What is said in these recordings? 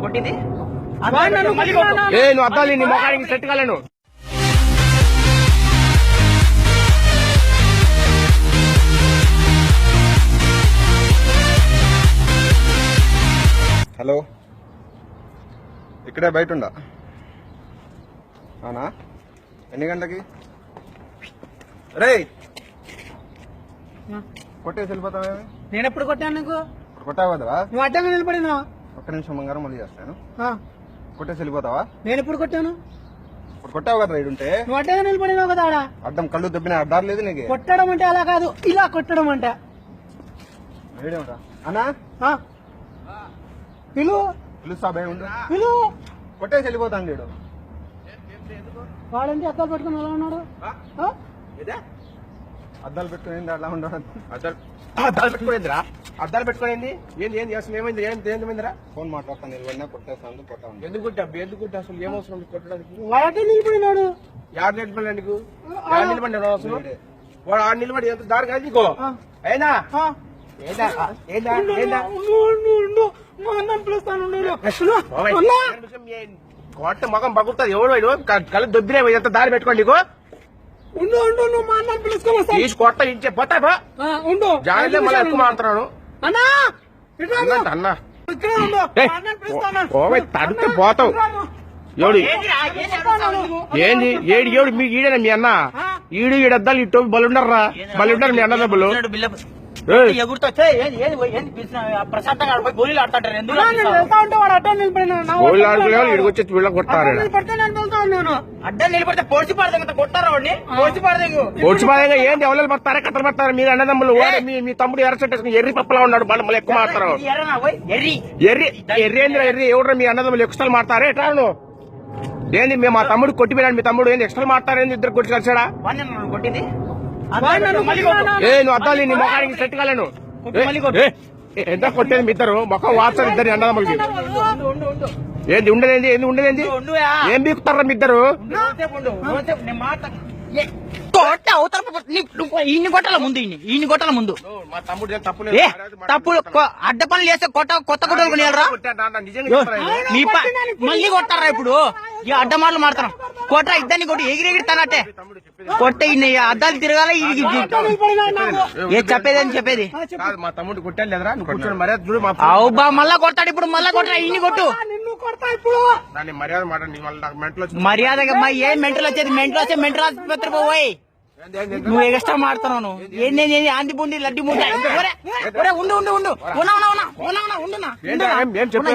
కొట్టింది నువ్వు అద్దాలి నీ మొఖానికి సెట్ కాలేను. హలో, ఇక్కడే బయట ఉండా. అవునా, ఎన్ని గంటలకి? రే కొట్టేసి వెళ్ళిపోతావేమి? నేను ఎప్పుడు కొట్టాను నీకు? కొట్టావు కదరా? నువ్వు అడ్డంగా నిలబడినా. ఒక్క నిమిషం బంగారం, మళ్ళీ చేస్తాను. కొట్టేసి వెళ్ళిపోతావా? నేను ఎప్పుడు కొట్టాను? ఇప్పుడు కొట్టావు కదా ఇడుంటే. నువ్వు అడ్డంగా నిలబడినావు కదా ఆడ. అడ్డం కళ్ళు దెబ్బిన అడ్డారు లేదు నీకు. కొట్టడం అంటే అలా కాదు, ఇలా కొట్టడం అంటే. వేడేమరా అన్నా? పిలుస్తా భయం ఉండు. కొట్టేసి వెళ్ళిపోతాను లేడు. వాడంటే అద్దాలు పెట్టుకుని ఎలా ఉన్నాడు? అద్దాలు పెట్టుకుని అలా ఉండదు. అద్దాలు పెట్టుకోలేదురా? అద్దాలు పెట్టుకోలేదు. ఏంది ఏంది అసలు ఏమైంది? ఏమైందిరా? ఫోన్ మాట్లాడతాను, నిలబడినా కొట్టేస్తాను. కొట్టాను ఎందుకు కొట్టా? ఎందుకు కొట్టా? అసలు ఏమవసరం కొట్టడానికి? వాడే నిలబడినాడు. యాడ్ నిలబడి నీకు నిలబడి అవసరం. వాడు ఆడు నిలబడి ఎంత దారి కాదు నీకో. అయినా కొట్ట మొఖం పగులుతుంది. ఎవడు కళ్ళు దొబ్బినే ఎంత దారి పెట్టుకోండి నీకు. తీసి కొట్ట ఇచ్చే పోతా జాగ్రత్త. మళ్ళీ ఎక్కువ మాట్లాడు అన్నా. తడితే పోతావు. ఎవడు ఏంది? ఏడు మీకు ఈడేనా మీ అన్న? ఈడద్దాలు ఇటు బలుండర్రా, బలుండరు మీ అన్న డబ్బులు. గోళీలు ఆడుకుంటే ఇడికొచ్చి వీళ్ళ కొట్టారు. అడ్డం నిలబడితే పొడిచి పడదా కొట్టారా వాడిని? పొడిచి పడదా ఏంది? ఎవరు పడతారా? కట్టలు పడతారా? మీరు అన్నదమ్ములు. మీ తమ్ముడు ఎర్రచెట్టేసుకుని ఎర్రి పప్పులా ఉన్నాడు. మళ్ళీ ఎక్కువ మాడతారు. ఎర్రి ఎవరు మీ అన్నదమ్ములు ఎక్స్ట్రాలు మాడతారే? ఎట్లా ఏంది? మేము మా తమ్ముడు కొట్టిపోయాడు. మీ తమ్ముడు ఏంది ఎక్స్ట్రాలు మాడతారేంది? ఇద్దరు కొట్టి కలిసాడా? కొట్టింది నువ్వు అద్దాలి నీ మొఖానికి సెట్ కాలేను. ఎంత కొట్టేది మీ ఇద్దరు? మొఖం వార్చారు ఇద్దరు అన్నదమ్ములకి. ఏంది ఉండేది? ఉండేది ఏం బీకుతారా మీ ఇద్దరు? ఈయన్ని కొట్టాల ముందు, ఈయన్ని కొట్టాల ముందు. మా తమ్ముడు తప్పుడు అడ్డ పనులు చేస్తే కొత్త కొట్టలు కొనియాలరా? మళ్ళీ కొట్టారా ఇప్పుడు? ఈ అడ్డ మాటలు మాడతాం. కొట్ట ఇద్దరిని కొట్టి ఎగిరెగిరి తనట్టే కొట్టే అద్దాలు తిరగాల. చెప్పేది మా తమ్ముడు కొట్టాను లేదరా? నువ్వు కూర్చొని మర్యాద చూడు. అవుబా మళ్ళా కొట్టాడు ఇప్పుడు. మళ్ళా కొట్టరా? ఇన్ని కొట్టు. దాన్ని మర్యాద మాట. మర్యాదగా ఏం మెంటలు వచ్చేది? మెంటలు వచ్చే మెంటల్ ఆసుపత్రి పోయి నువ్వు ఎక్స్ట్రా మాడుతున్నావు. ఏంటి ఆంది బుండి లడ్డి ముందు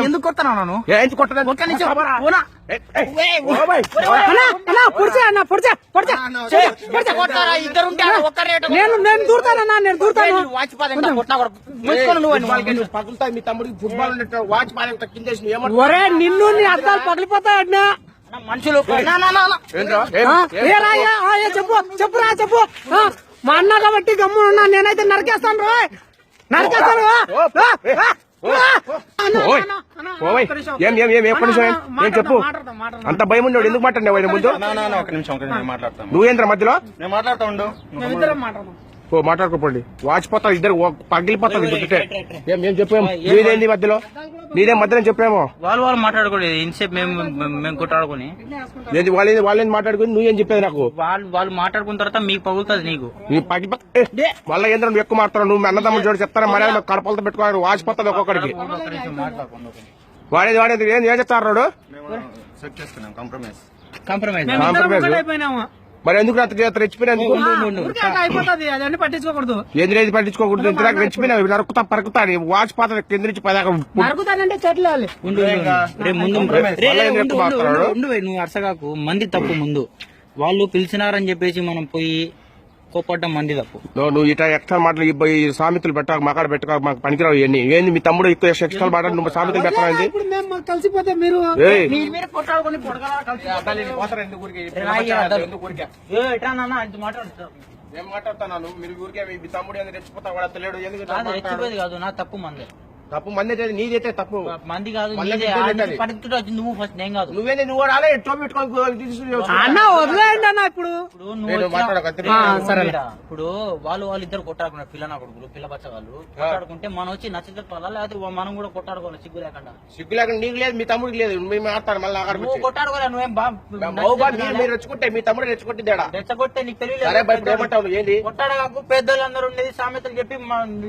ఎందుకు కొడుతున్నావు? ఇద్దరు నేను దూరుతానన్నా. నేను దూరుతాను. పగులుతాయి. మీ తమ్ముడికి ఫుట్బాల్ వాచ్ పాలెంత కింద నిన్ను నీ అద్దాలు పగిలిపోతాయన్నా మనుషులు. చెప్పురా చెప్పు. మా అన్న కాబట్టి గమ్మున ఉన్నా. నేనైతే నరికేస్తాను రా, నరికేస్తాను. చెప్పు. అంత భయం ఉండేవాడు ఎందుకు మాట్లాడినావు ఆయన ముందు? ఒక నిమిషం మాట్లాడతాను. నువ్వేంద్ర మధ్యలో? నేను మాట్లాడుతా ఉండు. మాట్లాడుకోండి. వాచిపోతావు ఇద్దరు, పగిలిపోతావు. ఏం చెప్పాము? నీదేంది మధ్యలో? నీదేం మధ్యలో చెప్పామో? వాళ్ళు మాట్లాడుకోలేదు. ఇన్సేపు మేము కొట్టాడుకుని వాళ్ళేం మాట్లాడుకుని నువ్వేం చెప్పేది నాకు? వాళ్ళు మాట్లాడుకున్న తర్వాత మీకు పగులుతుంది. నీకు మళ్ళీ ఏంద్ర నువ్వు ఎక్కువ మాట్లాడు. నువ్వు అన్నదమ్ముడు చూడు చెప్తారా? మర్యాద కడపలతో పెట్టుకోవాలి. వాచిపోతుంది ఒక్కొక్కడికి. వాడేది ఏం చెప్తారు? మరి ఎందుకు రెచ్చిపోయినందుకు? పట్టించుకోకూడదు. ఏది పట్టించుకోకూడదు. ఇంతదాకా రెచ్చిపోయినా నరుకుతా పరుకుతా. వాచ్ పాత కింద నుంచి నరుకుతానంటే చెట్లు నువ్వు అరసగాకు. మంది తప్పు. ముందు వాళ్ళు పిలిచినారని చెప్పేసి మనం పోయి కోపడ్డం మంది తప్పు. నువ్వు ఇట్లా ఎక్స్ట్రా మాటలు ఈ సామెతలు పెట్టాక మకాడ పెట్టక మాకు పనికిరావు. ఇవన్నీ ఏంది? మీ తమ్ముడు ఎక్కువ ఎక్స్ట్రా మాట్లాడు. నువ్వు సామెతలు పెట్టాలి. కలిసిపోతే మీరు ఏం మాట్లాడుతున్నాను? మీరు ఊరికే మీ తమ్ముడు రెచ్చిపోతా తెలియదు. రెచ్చిపోయేది కాదు, నా తప్పు మంది. తప్పు మంది నీదైతే తప్పు మంది కాదు మళ్ళీ నీదే. ఇద్దరు ఆడికి పెట్టాలి. పరిస్థితి వచ్చింది నువ్వు ఫస్ట్ నేను కాదు. నువ్వేంది నువ్వు రాలే టోపీ పెట్టుకొని తీసుకుని అన్న వదిలేయండి అన్న ఇప్పుడు ఇప్పుడు నువ్వు నేను వచ్చిన- మాట్లాడక అంతే. సరే. ఇప్పుడు వాళ్ళు ఇద్దరు కొట్టాడుకున్నారు, పిల్ల నా కొడుకులు పిల్ల బచ్చ వాళ్ళు కొట్టాడుకుంటే మనం వచ్చి నచ్చజెప్పాలా లేకపోతే మనం కూడా కొట్టాడుకోవాలి సిగ్గు లేకుండా. సిగ్గు లేకుండా నీకు లేదు మీ తమ్ముడికి లేదు మేము ఆడతాను మళ్ళీ అక్కడ నువ్వు కొట్టాడుకోలే నువ్వేం మీరు రెచ్చుకుంటే మీ తమ్ముడు రెచ్చుకుంటే తేడా రెచ్చగొట్టే నీకు సరే తెలియలేదు. భయపడి ఏమంటావు నువ్వు ఏంది కొట్టాడకు పెద్దోళ్ళందరూ ఉండేది సామెతలు చెప్పి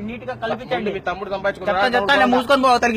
నీట్ గా కల్పించండి. మీ తమ్ముడు చెప్తా సంపాదించుకున్నా మూసుకొని పోతారు.